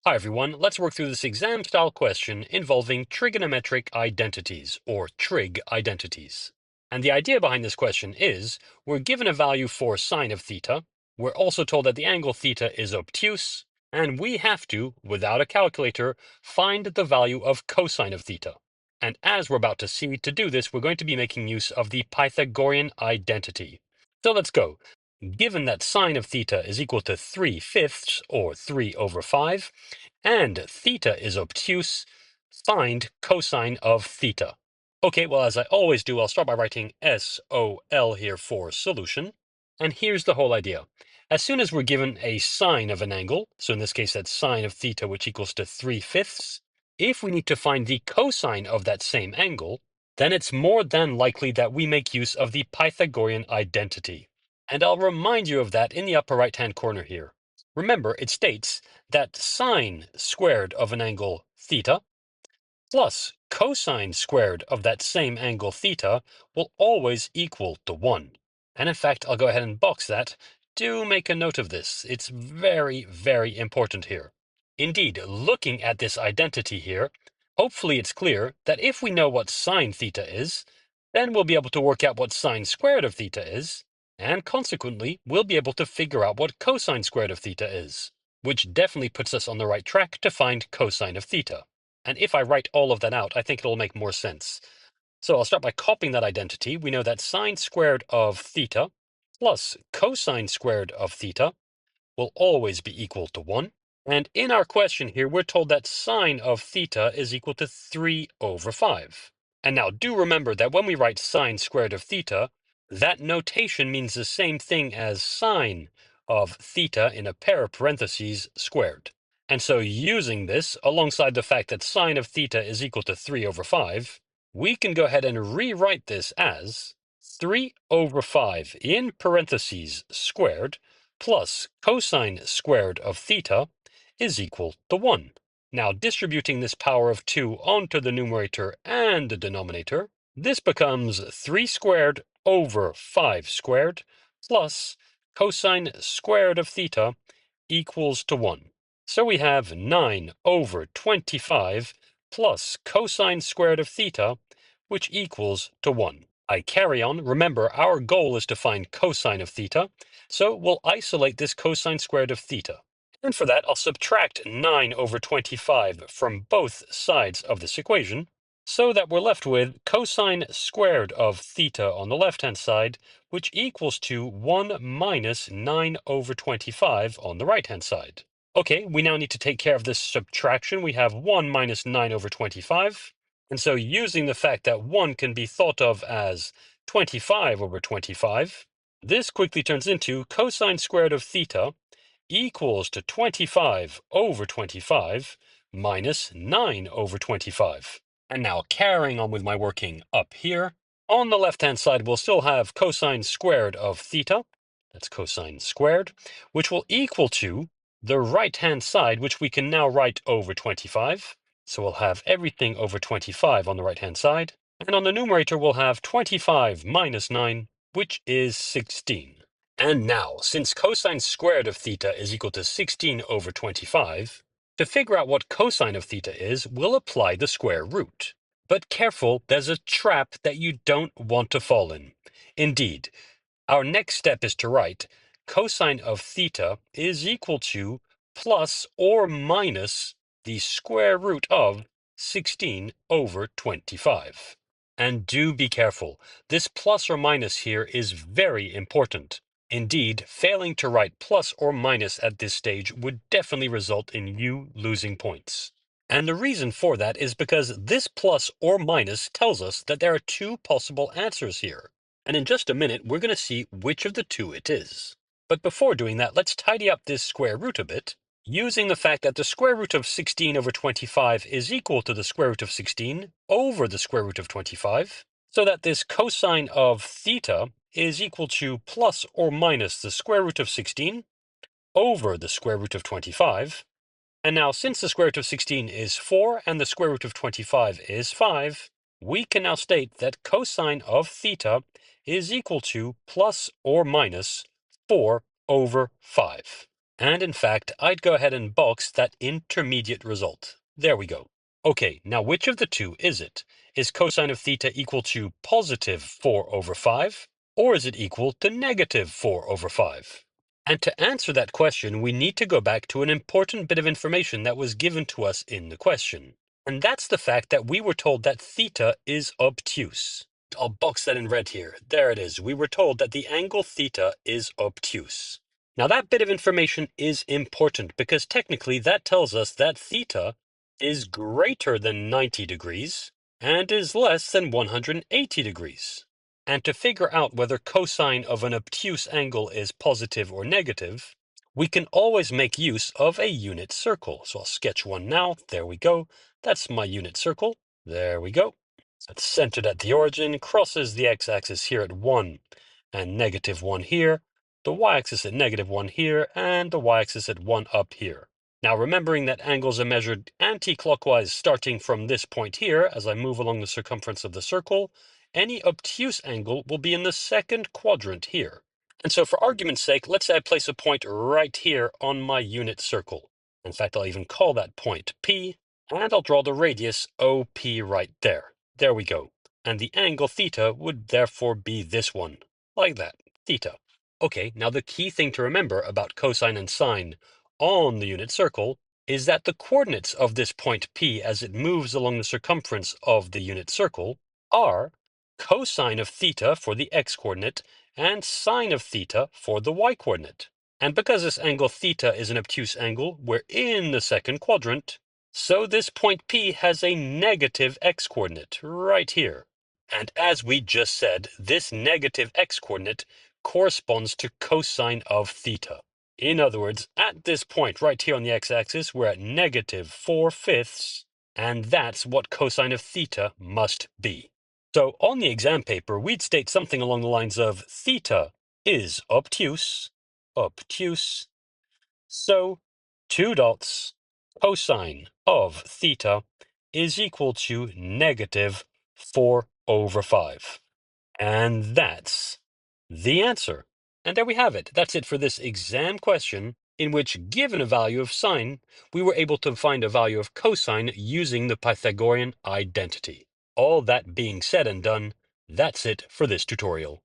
Hi everyone, let's work through this exam-style question involving trigonometric identities, or trig identities. And the idea behind this question is, we're given a value for sine of theta, we're also told that the angle theta is obtuse, and we have to, without a calculator, find the value of cosine of theta. And as we're about to see, to do this, we're going to be making use of the Pythagorean identity. So let's go. Given that sine of theta is equal to 3/5, or 3 over 5, and theta is obtuse, find cosine of theta. Okay, well, as I always do, I'll start by writing SOL here for solution. And here's the whole idea. As soon as we're given a sine of an angle, so in this case that's sine of theta, which equals to 3/5, if we need to find the cosine of that same angle, then it's more than likely that we make use of the Pythagorean identity. And I'll remind you of that in the upper right-hand corner here. Remember, it states that sine squared of an angle theta plus cosine squared of that same angle theta will always equal to 1. And in fact, I'll go ahead and box that. Do make a note of this. It's very, very important here. Indeed, looking at this identity here, hopefully it's clear that if we know what sine theta is, then we'll be able to work out what sine squared of theta is, and consequently, we'll be able to figure out what cosine squared of theta is, which definitely puts us on the right track to find cosine of theta. And if I write all of that out, I think it'll make more sense. So I'll start by copying that identity. We know that sine squared of theta plus cosine squared of theta will always be equal to 1. And in our question here, we're told that sine of theta is equal to 3 over 5. And now do remember that when we write sine squared of theta, that notation means the same thing as sine of theta in a pair of parentheses squared. And so using this, alongside the fact that sine of theta is equal to 3 over 5, we can go ahead and rewrite this as 3 over 5 in parentheses squared plus cosine squared of theta is equal to 1. Now, distributing this power of 2 onto the numerator and the denominator, this becomes 3 squared over 5 squared plus cosine squared of theta equals to 1. So we have 9 over 25 plus cosine squared of theta, which equals to 1. I carry on. Remember, our goal is to find cosine of theta, so we'll isolate this cosine squared of theta. And for that, I'll subtract 9 over 25 from both sides of this equation, so that we're left with cosine squared of theta on the left-hand side, which equals to 1 minus 9 over 25 on the right-hand side. Okay, we now need to take care of this subtraction. We have 1 minus 9 over 25. And so using the fact that 1 can be thought of as 25 over 25, this quickly turns into cosine squared of theta equals to 25 over 25 minus 9 over 25. And now carrying on with my working up here, on the left-hand side we'll still have cosine squared of theta, that's cosine squared, which will equal to the right-hand side, which we can now write over 25. So we'll have everything over 25 on the right-hand side. And on the numerator we'll have 25 minus 9, which is 16. And now, since cosine squared of theta is equal to 16 over 25, to figure out what cosine of theta is, we'll apply the square root. But careful, there's a trap that you don't want to fall in. Indeed, our next step is to write cosine of theta is equal to plus or minus the square root of 16 over 25. And do be careful. This plus or minus here is very important. Indeed, failing to write plus or minus at this stage would definitely result in you losing points. And the reason for that is because this plus or minus tells us that there are two possible answers here. And in just a minute, we're going to see which of the two it is. But before doing that, let's tidy up this square root a bit, using the fact that the square root of 16 over 25 is equal to the square root of 16 over the square root of 25, so that this cosine of theta is equal to plus or minus the square root of 16 over the square root of 25. And now, since the square root of 16 is 4 and the square root of 25 is 5, we can now state that cosine of theta is equal to plus or minus 4 over 5. And in fact, I'd go ahead and box that intermediate result. There we go. Okay, now which of the two is it? Is cosine of theta equal to positive 4 over 5? Or is it equal to negative 4 over 5? And to answer that question, we need to go back to an important bit of information that was given to us in the question. And that's the fact that we were told that theta is obtuse. I'll box that in red here. There it is. We were told that the angle theta is obtuse. Now that bit of information is important because technically that tells us that theta is greater than 90 degrees and is less than 180 degrees. And to figure out whether cosine of an obtuse angle is positive or negative, we can always make use of a unit circle. So I'll sketch one now. There we go. That's my unit circle. There we go. It's centered at the origin, crosses the x-axis here at 1 and negative 1 here, the y-axis at negative 1 here, and the y-axis at 1 up here. Now remembering that angles are measured anti-clockwise starting from this point here as I move along the circumference of the circle, any obtuse angle will be in the second quadrant here. And so for argument's sake, let's say I place a point right here on my unit circle. In fact, I'll even call that point P, and I'll draw the radius OP right there. There we go. And the angle theta would therefore be this one, like that, theta. Okay, now the key thing to remember about cosine and sine on the unit circle is that the coordinates of this point P as it moves along the circumference of the unit circle are cosine of theta for the x-coordinate and sine of theta for the y-coordinate. And because this angle theta is an obtuse angle, we're in the second quadrant, so this point P has a negative x-coordinate right here. And as we just said, this negative x-coordinate corresponds to cosine of theta. In other words, at this point right here on the x-axis, we're at negative 4/5, and that's what cosine of theta must be. So on the exam paper, we'd state something along the lines of theta is obtuse, so two dots cosine of theta is equal to negative 4 over 5. And that's the answer. And there we have it. That's it for this exam question, in which, given a value of sine, we were able to find a value of cosine using the Pythagorean identity. All that being said and done, that's it for this tutorial.